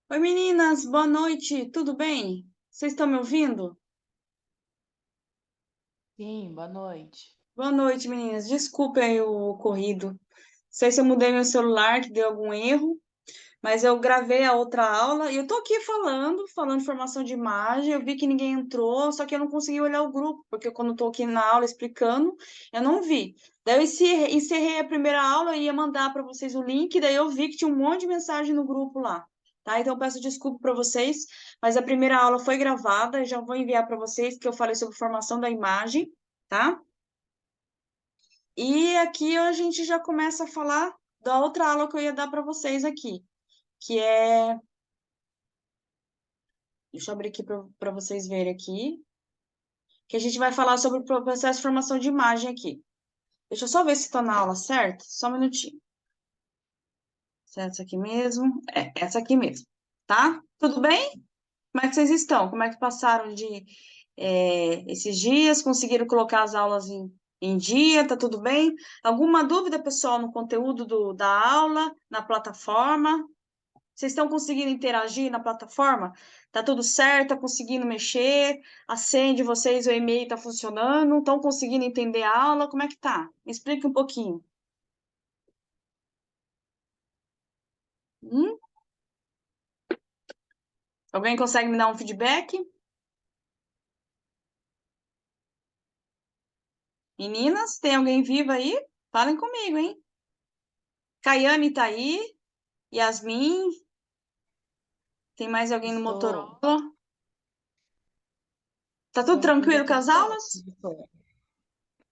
Oi, meninas, boa noite, tudo bem? Vocês estão me ouvindo? Sim, boa noite. Boa noite, meninas. Desculpem aí o ocorrido. Não sei se eu mudei meu celular, que deu algum erro, mas eu gravei a outra aula e eu tô aqui falando formação de imagem. Eu vi que ninguém entrou, só que eu não consegui olhar o grupo, porque quando eu tô aqui na aula explicando, eu não vi. Daí eu encerrei a primeira aula e ia mandar para vocês o link, daí eu vi que tinha um monte de mensagem no grupo lá. Tá? Então eu peço desculpa para vocês, mas a primeira aula foi gravada, eu já vou enviar para vocês que eu falei sobre formação da imagem, tá? E aqui a gente já começa a falar da outra aula que eu ia dar para vocês aqui, que é. Deixa eu abrir aqui para vocês verem aqui, que a gente vai falar sobre o processo de formação de imagem aqui. Deixa eu só ver se está na aula certa, só um minutinho. Se é essa aqui mesmo? É, essa aqui mesmo, tá? Tudo bem? Como é que vocês estão? Como é que passaram esses dias? Conseguiram colocar as aulas em dia? Tá tudo bem? Alguma dúvida, pessoal, no conteúdo da aula, na plataforma? Vocês estão conseguindo interagir na plataforma? Tá tudo certo? Tá conseguindo mexer? A senha de vocês, o e-mail tá funcionando? Estão conseguindo entender a aula? Como é que tá? Me explique um pouquinho. Hum? Alguém consegue me dar um feedback? Meninas, tem alguém viva aí? Falem comigo, hein? Caiane tá aí? Yasmin? Tem mais alguém no Estou, Motorola? Tá tudo por enquanto tá tranquilo com tudo as certo, aulas? professora.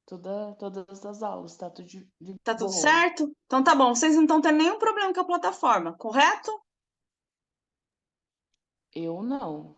Todas as aulas, tá tudo de Tá tudo boa. certo? Então tá bom, vocês não estão tendo nenhum problema com a plataforma, correto? Eu não,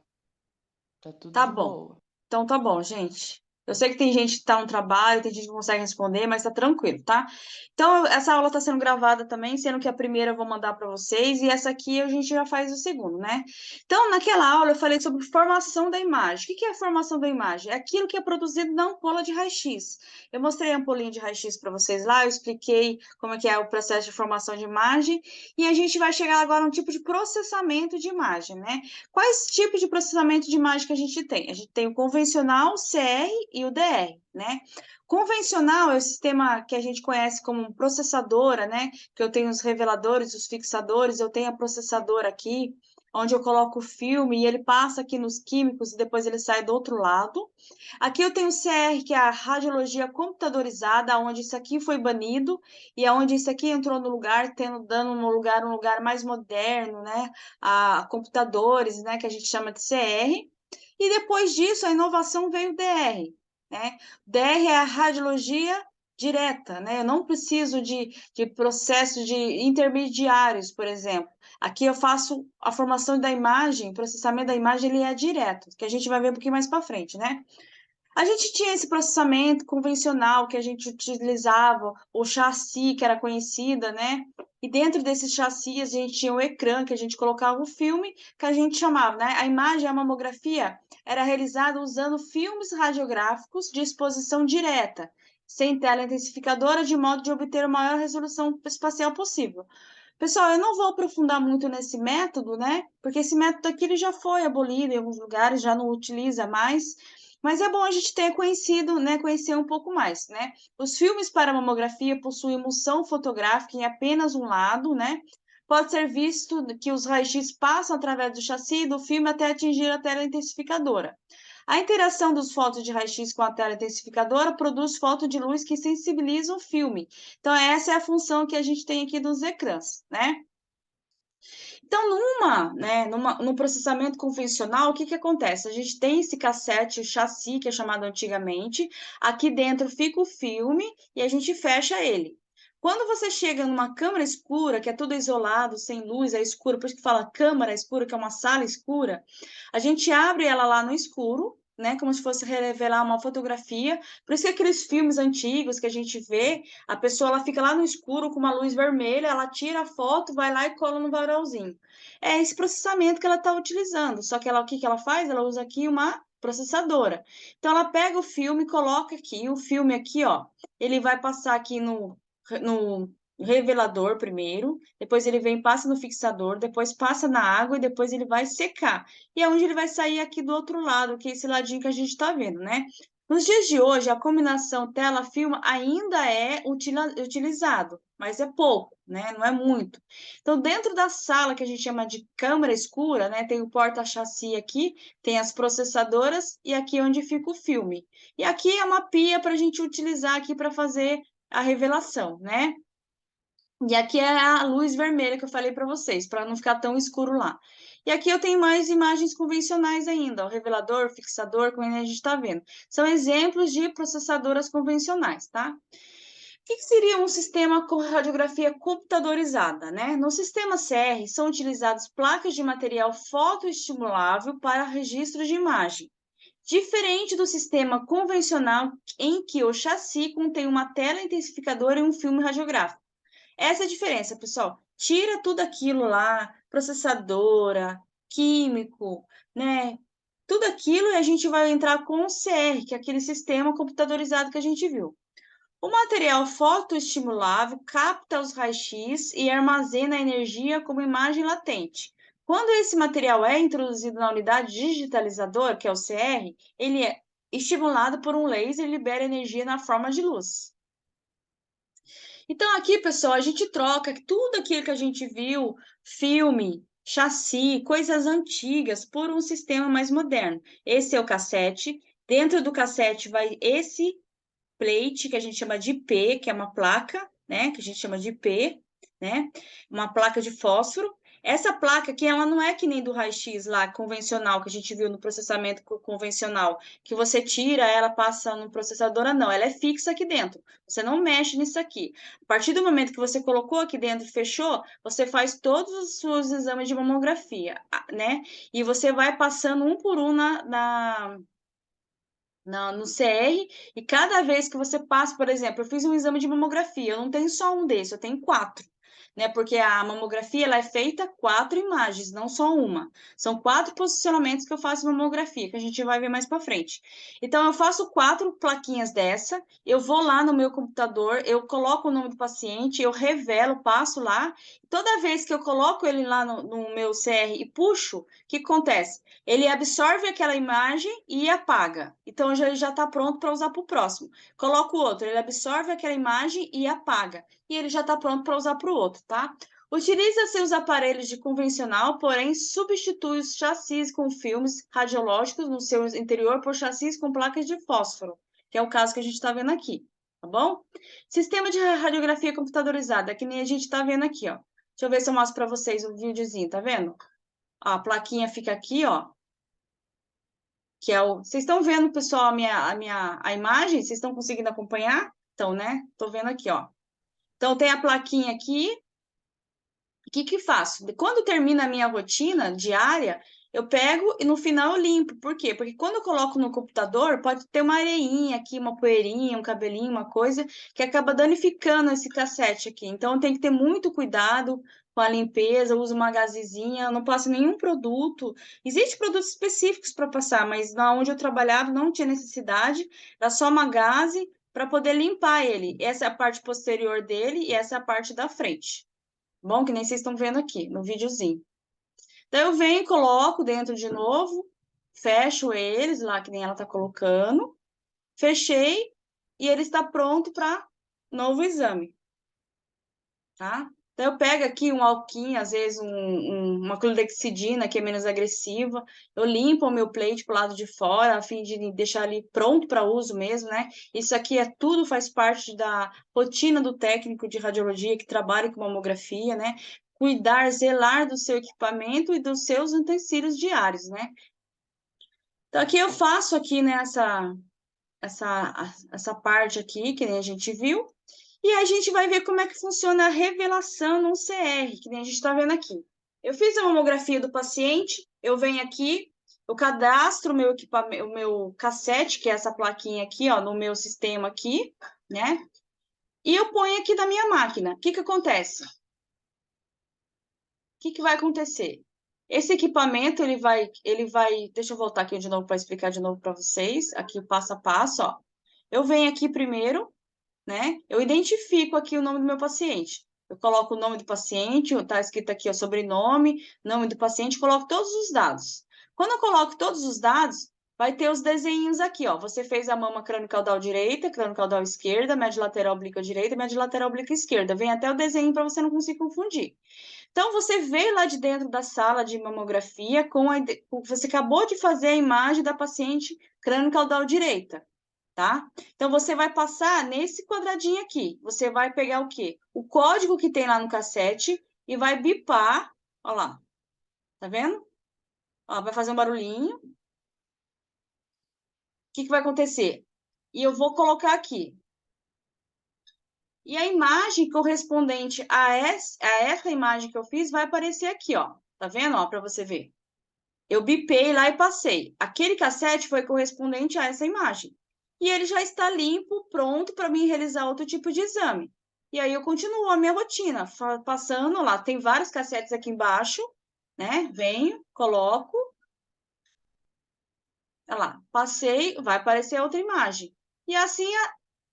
tá tudo Tá de bom. boa. Então tá bom, gente. Eu sei que tem gente que tá no trabalho, tem gente que não consegue responder, mas tá tranquilo, tá? Então, essa aula tá sendo gravada também, sendo que a primeira eu vou mandar para vocês, e essa aqui a gente já faz o segundo, né? Então, naquela aula eu falei sobre formação da imagem. O que que é a formação da imagem? É aquilo que é produzido na ampola de raio-x. Eu mostrei a ampolinha de raio-x para vocês lá, eu expliquei como é que é o processo de formação de imagem, e a gente vai chegar agora a um tipo de processamento de imagem, né? Quais tipos de processamento de imagem que a gente tem? A gente tem o convencional, o CR e o DR, né? Convencional é o sistema que a gente conhece como processadora, né? Que eu tenho os reveladores, os fixadores, eu tenho a processadora aqui, onde eu coloco o filme e ele passa aqui nos químicos e depois ele sai do outro lado. Aqui eu tenho o CR, que é a radiologia computadorizada, onde isso aqui foi banido e onde isso aqui entrou no lugar, dando no lugar um lugar mais moderno, né? A computadores, né, que a gente chama de CR, e depois disso a inovação veio o DR, né? DR é a radiologia direta, né? Eu não preciso de processos de intermediários, por exemplo. Aqui eu faço a formação da imagem, processamento da imagem, ele é direto, que a gente vai ver um pouquinho mais para frente, né? A gente tinha esse processamento convencional que a gente utilizava, o chassi, que era conhecida, né? E dentro desse chassi a gente tinha o ecrã, que a gente colocava o filme, que a gente chamava, né? A imagem, a mamografia, era realizada usando filmes radiográficos de exposição direta, sem tela intensificadora, de modo de obter a maior resolução espacial possível. Pessoal, eu não vou aprofundar muito nesse método, né? Porque esse método aqui ele já foi abolido em alguns lugares, já não utiliza mais. Mas é bom a gente ter conhecido, né, conhecer um pouco mais, né? Os filmes para mamografia possuem emulsão fotográfica em apenas um lado, né? Pode ser visto que os raios-x passam através do chassi do filme até atingir a tela intensificadora. A interação dos fótons de raio-x com a tela intensificadora produz fóton de luz que sensibilizam o filme. Então, essa é a função que a gente tem aqui dos ecrãs, né? Então, no processamento convencional, o que que acontece? A gente tem esse cassete, o chassi, que é chamado antigamente, aqui dentro fica o filme e a gente fecha ele. Quando você chega numa câmara escura, que é tudo isolado, sem luz, é escuro, por isso que fala câmara escura, que é uma sala escura, a gente abre ela lá no escuro, né, como se fosse revelar uma fotografia. Por isso que aqueles filmes antigos que a gente vê, a pessoa ela fica lá no escuro com uma luz vermelha, ela tira a foto, vai lá e cola no varalzinho. É esse processamento que ela está utilizando. Só que ela, o que que ela faz? Ela usa aqui uma processadora. Então, ela pega o filme, coloca aqui, o filme aqui, ó, ele vai passar aqui no revelador primeiro, depois ele vem, passa no fixador, depois passa na água e depois ele vai secar. E é onde ele vai sair aqui do outro lado, que é esse ladinho que a gente está vendo, né? Nos dias de hoje, a combinação tela-filma ainda é utilizado, mas é pouco, né? Não é muito. Então, dentro da sala que a gente chama de câmara escura, né? Tem o porta-chassi aqui, tem as processadoras e aqui é onde fica o filme. E aqui é uma pia para a gente utilizar aqui para fazer a revelação, né? E aqui é a luz vermelha que eu falei para vocês, para não ficar tão escuro lá. E aqui eu tenho mais imagens convencionais ainda, o revelador, fixador, como a gente está vendo. São exemplos de processadoras convencionais, tá? O que seria um sistema com radiografia computadorizada, né? No sistema CR são utilizadas placas de material fotoestimulável para registro de imagem. Diferente do sistema convencional, em que o chassi contém uma tela intensificadora e um filme radiográfico. Essa é a diferença, pessoal. Tira tudo aquilo lá, processadora, químico, né? Tudo aquilo e a gente vai entrar com o CR, que é aquele sistema computadorizado que a gente viu. O material fotoestimulável capta os raios-x e armazena a energia como imagem latente. Quando esse material é introduzido na unidade digitalizador, que é o CR, ele é estimulado por um laser e libera energia na forma de luz. Então, aqui, pessoal, a gente troca tudo aquilo que a gente viu, filme, chassi, coisas antigas, por um sistema mais moderno. Esse é o cassete. Dentro do cassete vai esse plate, que a gente chama de IP, que é uma placa, né? Que a gente chama de IP, né? Uma placa de fósforo. Essa placa aqui, ela não é que nem do raio-x lá, convencional, que a gente viu no processamento convencional, que você tira, ela passa no processador, não, ela é fixa aqui dentro. Você não mexe nisso aqui. A partir do momento que você colocou aqui dentro e fechou, você faz todos os seus exames de mamografia, né? E você vai passando um por um no CR, e cada vez que você passa, por exemplo, eu fiz um exame de mamografia, eu não tenho só um desse, eu tenho 4, né? Porque a mamografia ela é feita 4 imagens, não só uma. São 4 posicionamentos que eu faço mamografia, que a gente vai ver mais para frente. Então, eu faço 4 plaquinhas dessa, eu vou lá no meu computador, eu coloco o nome do paciente, eu revelo, passo lá, toda vez que eu coloco ele lá no meu CR e puxo, o que acontece? Ele absorve aquela imagem e apaga. Então, ele já está pronto para usar para o próximo. Coloco o outro, ele absorve aquela imagem e apaga. E ele já está pronto para usar para o outro, tá? Utiliza-se os aparelhos de convencional, porém substitui os chassis com filmes radiológicos no seu interior por chassis com placas de fósforo, que é o caso que a gente está vendo aqui, tá bom? Sistema de radiografia computadorizada, que nem a gente está vendo aqui, ó. Deixa eu ver se eu mostro para vocês o videozinho, tá vendo? A plaquinha fica aqui, ó, que é o... Vocês estão vendo, pessoal, a imagem? Vocês estão conseguindo acompanhar? Então, né? Tô vendo aqui, ó. Então, tem a plaquinha aqui. O que que faço? Quando termina a minha rotina diária, eu pego e no final eu limpo. Por quê? Porque quando eu coloco no computador, pode ter uma areinha aqui, uma poeirinha, um cabelinho, uma coisa que acaba danificando esse cassete aqui. Então, eu tenho que ter muito cuidado com a limpeza, eu uso uma gazezinha, eu não passo nenhum produto. Existem produtos específicos para passar, mas na onde eu trabalhava não tinha necessidade, era só uma gaze para poder limpar ele. Essa é a parte posterior dele e essa é a parte da frente. Bom, que nem vocês estão vendo aqui no videozinho. Então, eu venho e coloco dentro de novo, fecho eles lá, que nem ela está colocando. Fechei e ele está pronto para novo exame, tá? Então, eu pego aqui um alquinho, às vezes uma clorexidina, que é menos agressiva. Eu limpo o meu plate pro lado de fora, a fim de deixar ele pronto para uso mesmo, né? Isso aqui é tudo, faz parte da rotina do técnico de radiologia que trabalha com mamografia, né? Cuidar, zelar do seu equipamento e dos seus utensílios diários, né? Então, aqui eu faço aqui, né, essa parte aqui, que nem a gente viu. E a gente vai ver como é que funciona a revelação num CR, que nem a gente está vendo aqui. Eu fiz a mamografia do paciente, eu venho aqui, eu cadastro o meu equipamento, o meu cassete, que é essa plaquinha aqui, ó, no meu sistema aqui, né? E eu ponho aqui na minha máquina. O que que acontece? O que que vai acontecer? Esse equipamento, deixa eu voltar aqui de novo para explicar de novo para vocês, aqui passo a passo, ó. Eu venho aqui primeiro, né? Eu identifico aqui o nome do meu paciente. Eu coloco o nome do paciente, está escrito aqui o sobrenome, nome do paciente, coloco todos os dados. Quando eu coloco todos os dados, vai ter os desenhos aqui, ó. Você fez a mama crânio-caudal direita, crânio-caudal esquerda, média lateral oblíqua direita, média lateral oblíqua esquerda. Vem até o desenho para você não conseguir confundir. Então, você veio lá de dentro da sala de mamografia você acabou de fazer a imagem da paciente crânio-caudal direita, tá? Então, você vai passar nesse quadradinho aqui. Você vai pegar o quê? O código que tem lá no cassete e vai bipar. Ó lá. Tá vendo? Ó, vai fazer um barulhinho. O que que vai acontecer? E eu vou colocar aqui. E a imagem correspondente a essa imagem que eu fiz vai aparecer aqui, ó. Tá vendo? Ó, para você ver. Eu bipei lá e passei. Aquele cassete foi correspondente a essa imagem. E ele já está limpo, pronto para mim realizar outro tipo de exame. E aí eu continuo a minha rotina, passando lá. Tem vários cassetes aqui embaixo, né? Venho, coloco. Olha lá, passei, vai aparecer outra imagem. E assim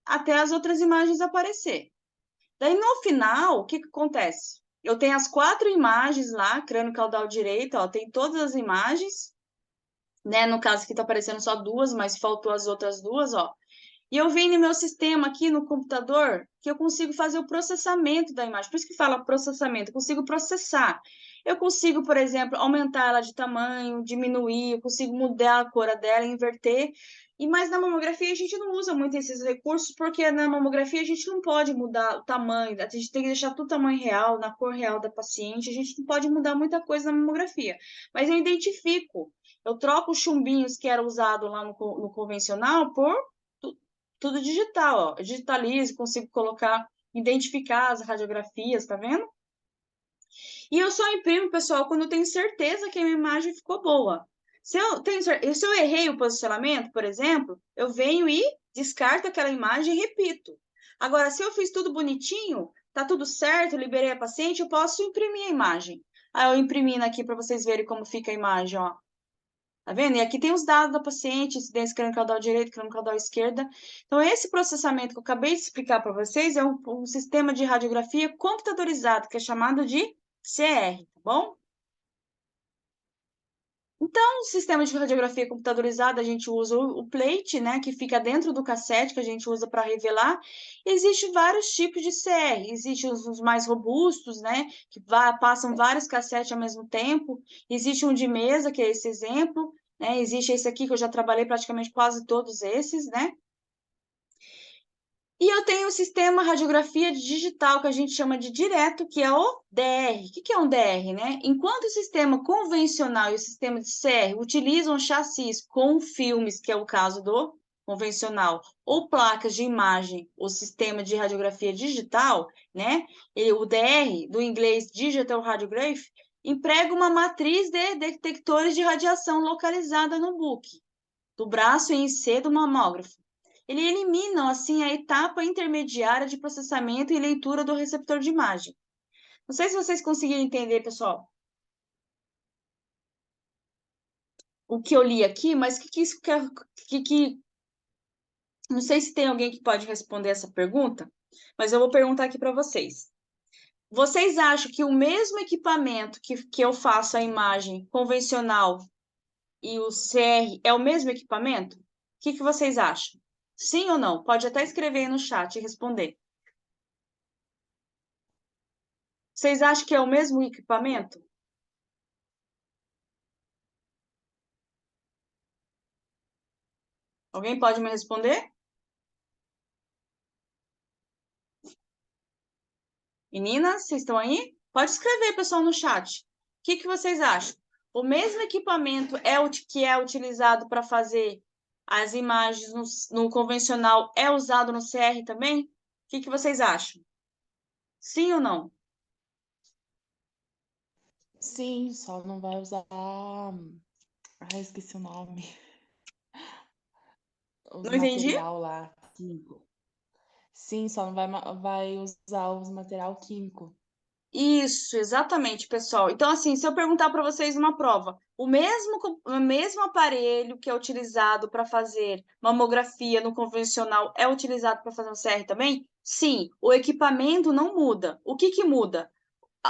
até as outras imagens aparecer. Daí no final, o que que acontece? Eu tenho as 4 imagens lá, crânio caudal direito, ó, tem todas as imagens, né? No caso aqui tá aparecendo só 2, mas faltou as outras 2, ó. E eu venho no meu sistema aqui no computador que eu consigo fazer o processamento da imagem. Por isso que fala processamento, eu consigo processar. Eu consigo, por exemplo, aumentar ela de tamanho, diminuir, eu consigo mudar a cor dela, inverter. Mas na mamografia a gente não usa muito esses recursos, porque na mamografia a gente não pode mudar o tamanho, a gente tem que deixar tudo tamanho real, na cor real da paciente, a gente não pode mudar muita coisa na mamografia. Mas eu identifico, eu troco os chumbinhos que era usado lá no convencional por tudo digital, ó. Eu digitalizo, consigo colocar, identificar as radiografias, tá vendo? E eu só imprimo, pessoal, quando eu tenho certeza que a minha imagem ficou boa. Se eu errei o posicionamento, por exemplo, eu venho e descarto aquela imagem e repito. Agora, se eu fiz tudo bonitinho, tá tudo certo, liberei a paciente, eu posso imprimir a imagem. Aí eu imprimindo aqui para vocês verem como fica a imagem, ó. Tá vendo? E aqui tem os dados da paciente, incidência crânio-caudal direito, crânio-caudal esquerda. Então, esse processamento que eu acabei de explicar para vocês é um sistema de radiografia computadorizado, que é chamado de CR, tá bom? Então, no sistema de radiografia computadorizada, a gente usa o plate, né, que fica dentro do cassete, que a gente usa para revelar. Existem vários tipos de CR. Existem os mais robustos, né, que passam vários cassetes ao mesmo tempo. Existe um de mesa, que é esse exemplo, né? Existe esse aqui, que eu já trabalhei praticamente quase todos esses, né? E eu tenho o sistema radiografia digital, que a gente chama de direto, que é o DR. O que é um DR, né? Enquanto o sistema convencional e o sistema de CR utilizam chassis com filmes, que é o caso do convencional, ou placas de imagem, o sistema de radiografia digital, né? E o DR, do inglês Digital Radiograph, emprega uma matriz de detectores de radiação localizada no book, do braço em C do mamógrafo. Ele elimina, assim, a etapa intermediária de processamento e leitura do receptor de imagem. Não sei se vocês conseguiram entender, pessoal, o que eu li aqui, mas o que isso quer... Não sei se tem alguém que pode responder essa pergunta, mas eu vou perguntar aqui para vocês. Vocês acham que o mesmo equipamento que eu faço a imagem convencional e o CR é o mesmo equipamento? O que vocês acham? Sim ou não? Pode até escrever aí no chat e responder. Vocês acham que é o mesmo equipamento? Alguém pode me responder? Meninas, vocês estão aí? Pode escrever, pessoal, no chat. O que vocês acham? O mesmo equipamento é o que é utilizado para fazer as imagens no convencional é usado no CR também? O que vocês acham? Sim ou não? Sim, só não vai usar. Ai, esqueci o nome. Os Não entendi? material lá, químico. Sim, só não vai usar os material químico. Isso, exatamente, pessoal. Então, assim, se eu perguntar para vocês numa prova, o mesmo aparelho que é utilizado para fazer mamografia no convencional é utilizado para fazer um CR também? Sim, o equipamento não muda. O que que muda?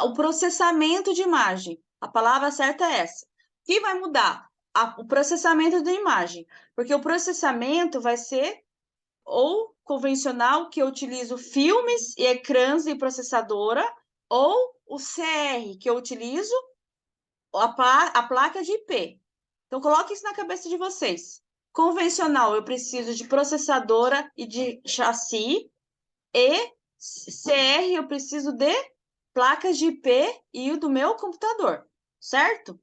O processamento de imagem. A palavra certa é essa. O que vai mudar? O processamento da imagem. Porque o processamento vai ser ou convencional, que eu utilizo filmes e ecrãs e processadora, ou o CR, que eu utilizo a placa de IP. Então, coloque isso na cabeça de vocês. Convencional, eu preciso de processadora e de chassi, e CR, eu preciso de placas de IP e o do meu computador, certo?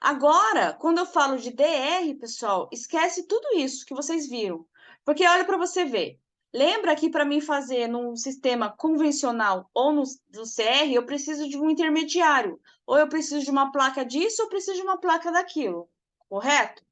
Agora, quando eu falo de DR, pessoal, esquece tudo isso que vocês viram. Porque olha para você ver. Lembra que para mim fazer num sistema convencional ou no CR, eu preciso de um intermediário. Ou eu preciso de uma placa disso, ou eu preciso de uma placa daquilo. Correto?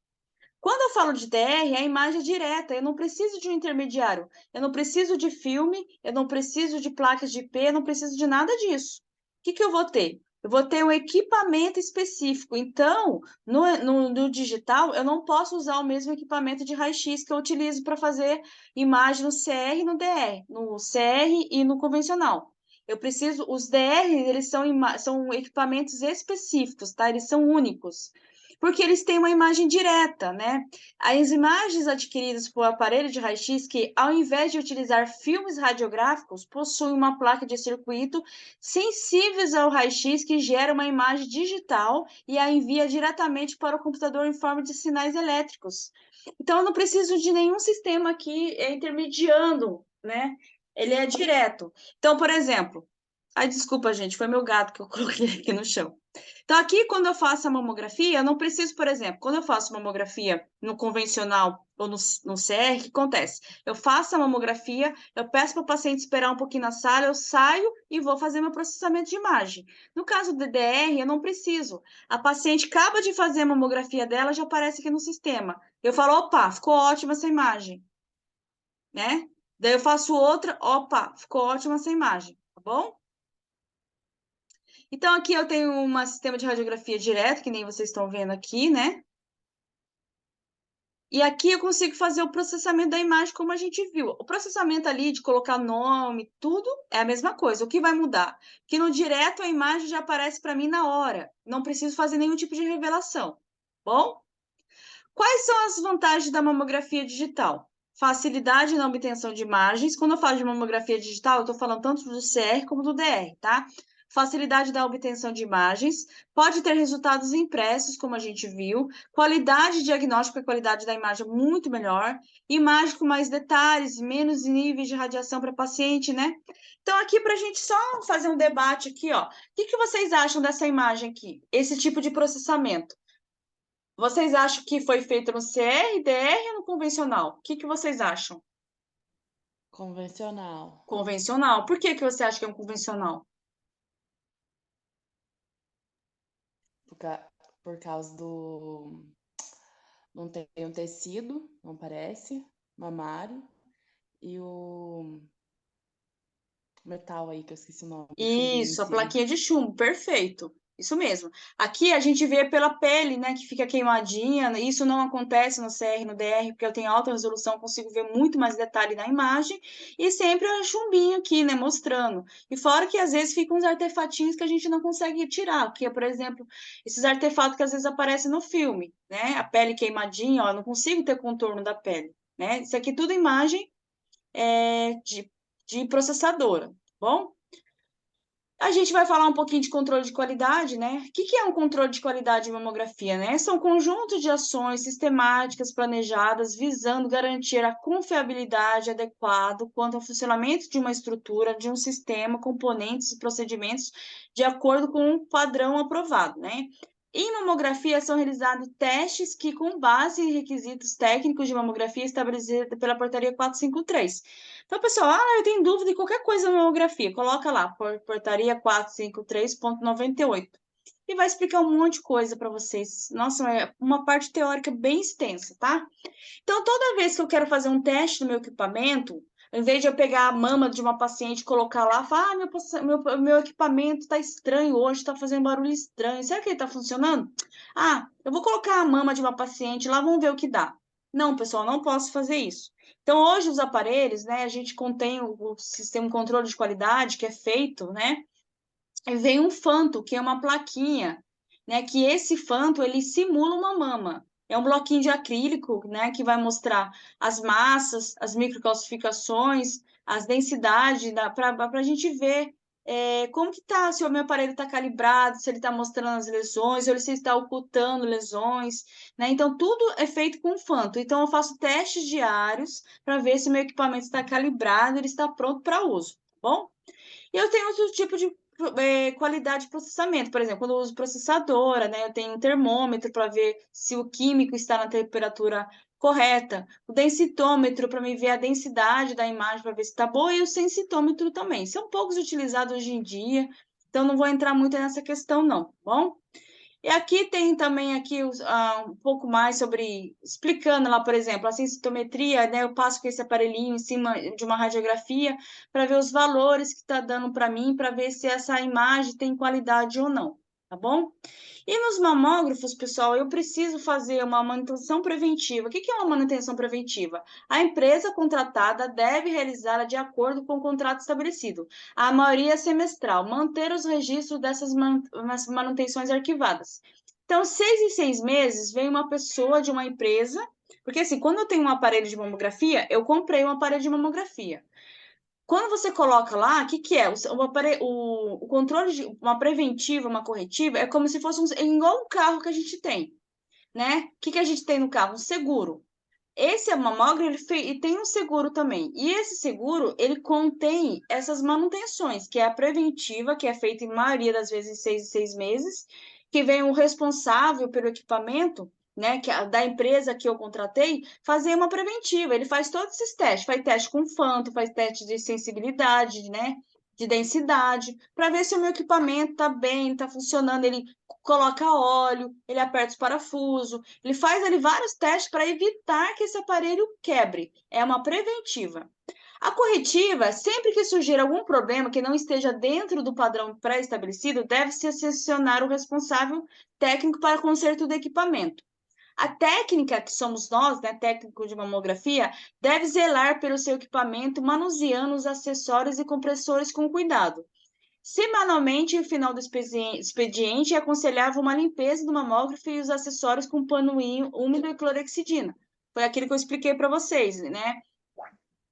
Quando eu falo de DR, a imagem é direta, eu não preciso de um intermediário, eu não preciso de filme, eu não preciso de placas de IP, eu não preciso de nada disso. O que que eu vou ter? Eu vou ter um equipamento específico. Então, no digital, eu não posso usar o mesmo equipamento de raio-x que eu utilizo para fazer imagem no CR e no DR, no CR e no convencional. Eu preciso, os DR, eles são equipamentos específicos, tá? Eles são únicos porque eles têm uma imagem direta, né? As imagens adquiridas por aparelho de raio-x, que ao invés de utilizar filmes radiográficos, possuem uma placa de circuito sensíveis ao raio-x que gera uma imagem digital e a envia diretamente para o computador em forma de sinais elétricos. Então, eu não preciso de nenhum sistema aqui intermediando, né? Ele é direto. Então, por exemplo, ai, desculpa, gente, foi meu gato que eu coloquei aqui no chão. Então, aqui, quando eu faço a mamografia, eu não preciso, por exemplo, quando eu faço mamografia no convencional ou no CR, o que acontece? Eu faço a mamografia, eu peço para o paciente esperar um pouquinho na sala, eu saio e vou fazer meu processamento de imagem. No caso do DDR, eu não preciso. A paciente acaba de fazer a mamografia dela, já aparece aqui no sistema. Eu falo, opa, ficou ótima essa imagem, né? Daí eu faço outra, opa, ficou ótima essa imagem, tá bom? Então, aqui eu tenho um sistema de radiografia direto, que nem vocês estão vendo aqui, né? E aqui eu consigo fazer o processamento da imagem como a gente viu. O processamento ali de colocar nome, tudo é a mesma coisa. O que vai mudar? Que no direto a imagem já aparece para mim na hora. Não preciso fazer nenhum tipo de revelação. Bom? Quais são as vantagens da mamografia digital? Facilidade na obtenção de imagens. Quando eu falo de mamografia digital, eu estou falando tanto do CR como do DR, tá? Facilidade da obtenção de imagens. Pode ter resultados impressos, como a gente viu. Qualidade diagnóstica, a qualidade da imagem é muito melhor. Imagem com mais detalhes, menos níveis de radiação para paciente, né? Então, aqui para a gente só fazer um debate aqui, ó. O que vocês acham dessa imagem aqui? Esse tipo de processamento? Vocês acham que foi feito no CR, DR ou no convencional? O que vocês acham? Convencional. Convencional. Por que você acha que é um convencional? Por, por causa do. Não tem um tecido, não parece, mamário. E o metal aí, que eu esqueci o nome, o chumbinho em Isso, a cima. plaquinha de chumbo, perfeito. Isso mesmo. Aqui a gente vê pela pele, né, que fica queimadinha. Isso não acontece no CR, no DR, porque eu tenho alta resolução, consigo ver muito mais detalhe na imagem. E sempre o chumbinho aqui, né, mostrando. E fora que às vezes ficam uns artefatinhos que a gente não consegue tirar, que é, por exemplo, esses artefatos que às vezes aparecem no filme, né? A pele queimadinha, ó, eu não consigo ter contorno da pele, né? Isso aqui tudo imagem de processadora, tá bom? A gente vai falar um pouquinho de controle de qualidade, né? O que é um controle de qualidade em mamografia, né? São um conjunto de ações sistemáticas planejadas visando garantir a confiabilidade adequada quanto ao funcionamento de uma estrutura, de um sistema, componentes e procedimentos de acordo com um padrão aprovado, né? Em mamografia são realizados testes que, com base em requisitos técnicos de mamografia estabelecidos pela portaria 453. Então, pessoal, eu tenho dúvida de qualquer coisa na mamografia, coloca lá, portaria 453.98. E vai explicar um monte de coisa para vocês. Nossa, é uma parte teórica bem extensa, tá? Então, toda vez que eu quero fazer um teste no meu equipamento, Em vez de eu pegar a mama de uma paciente e colocar lá, falar, meu equipamento está estranho hoje, está fazendo barulho estranho. Será que ele está funcionando? Ah, eu vou colocar a mama de uma paciente lá, vamos ver o que dá. Não, pessoal, não posso fazer isso. Então, hoje, os aparelhos, né, a gente contém o sistema de controle de qualidade, que é feito, né, e vem um fanto, que é uma plaquinha, né, que esse fanto, ele simula uma mama. É um bloquinho de acrílico, né, que vai mostrar as massas, as microcalcificações, as densidades, para a gente ver como que tá, se o meu aparelho está calibrado, se ele está mostrando as lesões, ou se ele está ocultando lesões, né? Então, tudo é feito com fanto. Então, eu faço testes diários para ver se meu equipamento está calibrado, ele está pronto para uso, tá bom? E eu tenho outro tipo de qualidade de processamento. Por exemplo, quando eu uso processadora, né, eu tenho um termômetro para ver se o químico está na temperatura correta, o densitômetro para me ver a densidade da imagem para ver se está boa, e o sensitômetro também. São poucos utilizados hoje em dia, então não vou entrar muito nessa questão, não, tá bom? E aqui tem também aqui um pouco mais sobre, explicando lá, por exemplo, a sensitometria, né? Eu passo com esse aparelhinho em cima de uma radiografia para ver os valores que está dando para mim, para ver se essa imagem tem qualidade ou não, tá bom? E nos mamógrafos, pessoal, eu preciso fazer uma manutenção preventiva. O que é uma manutenção preventiva? A empresa contratada deve realizá-la de acordo com o contrato estabelecido. A maioria é semestral, manter os registros dessas manutenções arquivadas. Então, 6 em 6 meses, vem uma pessoa de uma empresa, porque assim, quando eu tenho um aparelho de mamografia, eu comprei um aparelho de mamografia. Quando você coloca lá, o que, que é? O controle de uma preventiva, uma corretiva, é como se fosse igual um carro que a gente tem, né? O que, que a gente tem no carro? Um seguro. Esse mamógrafo, ele tem um seguro também. E esse seguro, ele contém essas manutenções, que é a preventiva, que é feita em maioria das vezes em 6 em 6 meses, que vem o responsável pelo equipamento, né, que da empresa que eu contratei, fazer uma preventiva. Ele faz todos esses testes, faz teste com fanto, faz teste de sensibilidade, né, de densidade, para ver se o meu equipamento está bem, está funcionando. Ele coloca óleo, ele aperta os parafusos, ele faz ali vários testes para evitar que esse aparelho quebre. É uma preventiva. A corretiva, sempre que surgir algum problema que não esteja dentro do padrão pré-estabelecido, deve-se acionar o responsável técnico para conserto do equipamento. A técnica, que somos nós, né, técnico de mamografia, deve zelar pelo seu equipamento, manuseando os acessórios e compressores com cuidado. Semanalmente, no final do expediente, é aconselhável uma limpeza do mamógrafo e os acessórios com pano úmido e clorexidina. Foi aquilo que eu expliquei para vocês, né?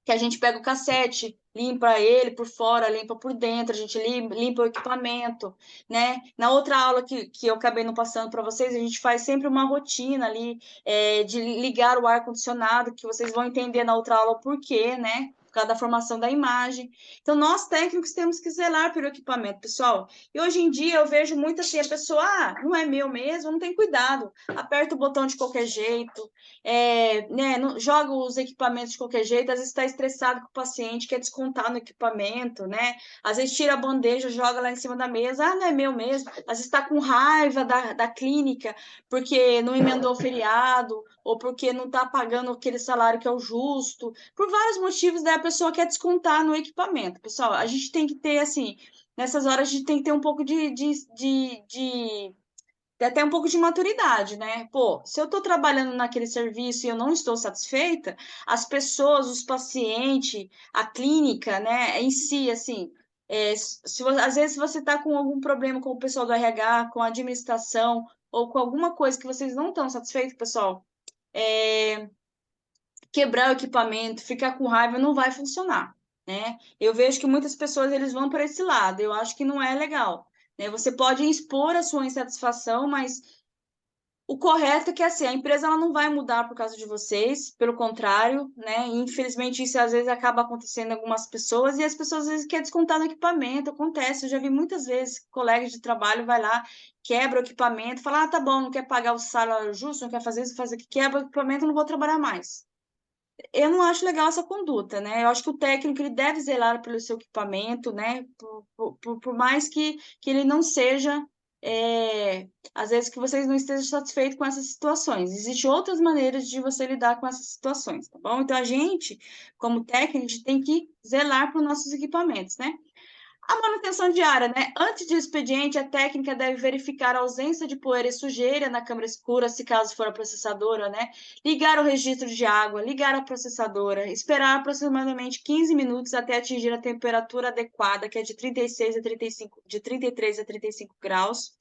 Que a gente pega o cassete, limpa ele por fora, limpa por dentro, a gente limpa o equipamento, né? Na outra aula que eu acabei não passando para vocês, a gente faz sempre uma rotina ali de ligar o ar-condicionado, que vocês vão entender na outra aula o porquê, né? Por causa da formação da imagem. Então, nós técnicos temos que zelar pelo equipamento, pessoal. E hoje em dia eu vejo muito assim, a pessoa, não é meu mesmo, não tem cuidado, aperta o botão de qualquer jeito, né, joga os equipamentos de qualquer jeito, às vezes está estressado com o paciente, quer descontar no equipamento, né? Às vezes tira a bandeja, joga lá em cima da mesa, não é meu mesmo. Às vezes está com raiva da clínica porque não emendou o feriado, ou porque não está pagando aquele salário que é o justo. Por vários motivos, daí a pessoa quer descontar no equipamento. Pessoal, a gente tem que ter, assim, nessas horas a gente tem que ter um pouco até um pouco de maturidade, né? Pô, se eu estou trabalhando naquele serviço e eu não estou satisfeita, as pessoas, os pacientes, a clínica, né, em si, assim, às vezes você está com algum problema com o pessoal do RH, com a administração, ou com alguma coisa que vocês não estão satisfeitos, pessoal, quebrar o equipamento, ficar com raiva, não vai funcionar, né? Eu vejo que muitas pessoas eles vão para esse lado, eu acho que não é legal, né? Você pode expor a sua insatisfação, mas o correto é que assim, a empresa ela não vai mudar por causa de vocês, pelo contrário, né? Infelizmente isso às vezes acaba acontecendo em algumas pessoas e as pessoas às vezes querem descontar no equipamento, acontece. Eu já vi muitas vezes colegas de trabalho vai lá, quebra o equipamento, fala: "Ah, tá bom, não quer pagar o salário justo, não quer fazer isso, fazer o que quebra o equipamento, não vou trabalhar mais". Eu não acho legal essa conduta, né? Eu acho que o técnico ele deve zelar pelo seu equipamento, né? Por mais que ele não seja às vezes que vocês não estejam satisfeitos com essas situações. Existem outras maneiras de você lidar com essas situações, tá bom? Então, a gente, como técnico, a gente tem que zelar para os nossos equipamentos, né? A manutenção diária, né? Antes do expediente, a técnica deve verificar a ausência de poeira e sujeira na câmara escura, se caso for a processadora, né? Ligar o registro de água, ligar a processadora, esperar aproximadamente 15 minutos até atingir a temperatura adequada, que é de 36 a 35, de 33 a 35 graus,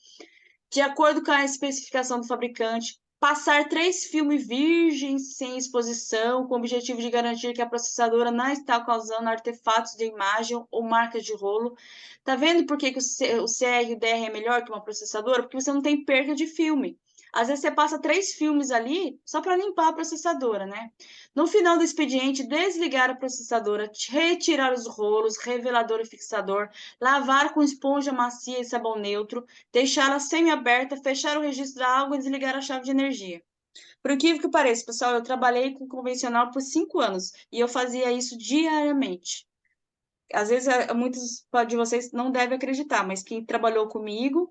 de acordo com a especificação do fabricante, passar 3 filmes virgens sem exposição, com o objetivo de garantir que a processadora não está causando artefatos de imagem ou marcas de rolo. Tá vendo por que o CR e o DR é melhor que uma processadora? Porque você não tem perda de filme. Às vezes você passa 3 filmes ali só para limpar a processadora, né? No final do expediente, desligar a processadora, retirar os rolos, revelador e fixador, lavar com esponja macia e sabão neutro, deixá-la semi-aberta, fechar o registro da água e desligar a chave de energia. Por incrível que pareça, pessoal, eu trabalhei com convencional por 5 anos e eu fazia isso diariamente. Às vezes, muitos de vocês não devem acreditar, mas quem trabalhou comigo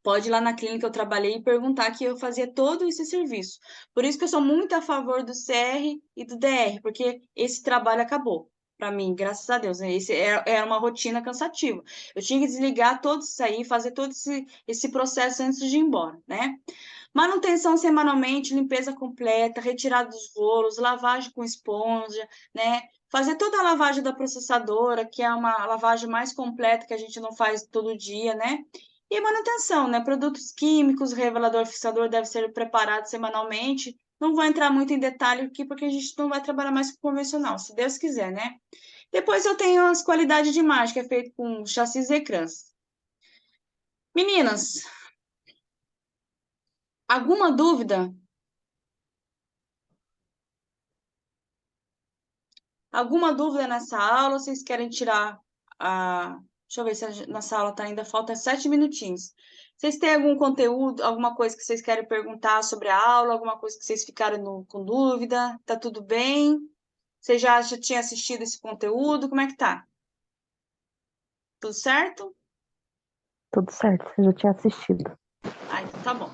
pode ir lá na clínica que eu trabalhei e perguntar que eu fazia todo esse serviço. Por isso que eu sou muito a favor do CR e do DR, porque esse trabalho acabou para mim, graças a Deus. Né? Esse era uma rotina cansativa. Eu tinha que desligar todo isso aí, fazer todo esse processo antes de ir embora, né? Manutenção semanalmente, limpeza completa, retirada dos rolos, lavagem com esponja, né? Fazer toda a lavagem da processadora, que é uma lavagem mais completa que a gente não faz todo dia, né? E manutenção, né? Produtos químicos, revelador fixador deve ser preparado semanalmente. Não vou entrar muito em detalhe aqui, porque a gente não vai trabalhar mais com convencional, se Deus quiser, né? Depois eu tenho as qualidades de imagem, que é feito com chassis e ecrãs. Meninas, alguma dúvida? Alguma dúvida nessa aula? Vocês querem tirar a. Deixa eu ver se nossa aula tá ainda, falta 7 minutinhos. Vocês têm algum conteúdo, alguma coisa que vocês querem perguntar sobre a aula, alguma coisa que vocês ficaram com dúvida? Tá tudo bem? Você já tinha assistido esse conteúdo? Como é que tá? Tudo certo? Tudo certo, eu já tinha assistido. Ah, então tá bom.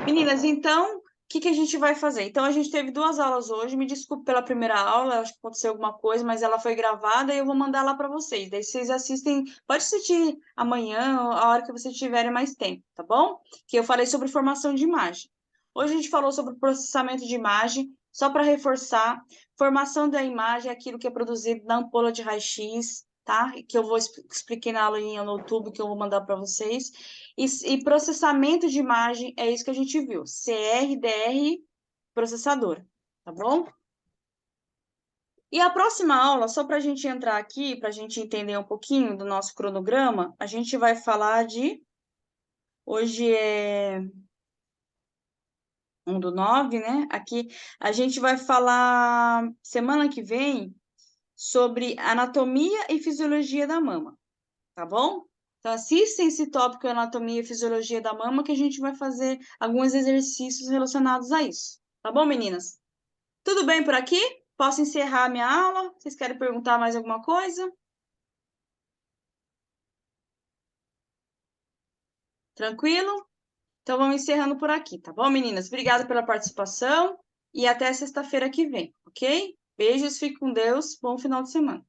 Meninas, então, o que a gente vai fazer? Então, a gente teve 2 aulas hoje. Me desculpe pela primeira aula, acho que aconteceu alguma coisa, mas ela foi gravada e eu vou mandar lá para vocês. Daí vocês assistem, pode assistir amanhã, a hora que vocês tiverem mais tempo, tá bom? Que eu falei sobre formação de imagem. Hoje a gente falou sobre processamento de imagem, só para reforçar, formação da imagem é aquilo que é produzido na ampola de raio-x, tá? Que eu vou expliquei na aulinha no YouTube, que eu vou mandar para vocês. E processamento de imagem é isso que a gente viu. CR, DR, processador, tá bom? E a próxima aula, só para a gente entrar aqui, para a gente entender um pouquinho do nosso cronograma, a gente vai falar de. Hoje é 1/9, né? Aqui a gente vai falar semana que vem sobre anatomia e fisiologia da mama, tá bom? Então, assistem esse tópico anatomia e fisiologia da mama, que a gente vai fazer alguns exercícios relacionados a isso. Tá bom, meninas? Tudo bem por aqui? Posso encerrar a minha aula? Vocês querem perguntar mais alguma coisa? Tranquilo? Então, vamos encerrando por aqui, tá bom, meninas? Obrigada pela participação e até sexta-feira que vem, ok? Beijos, fique com Deus, bom final de semana.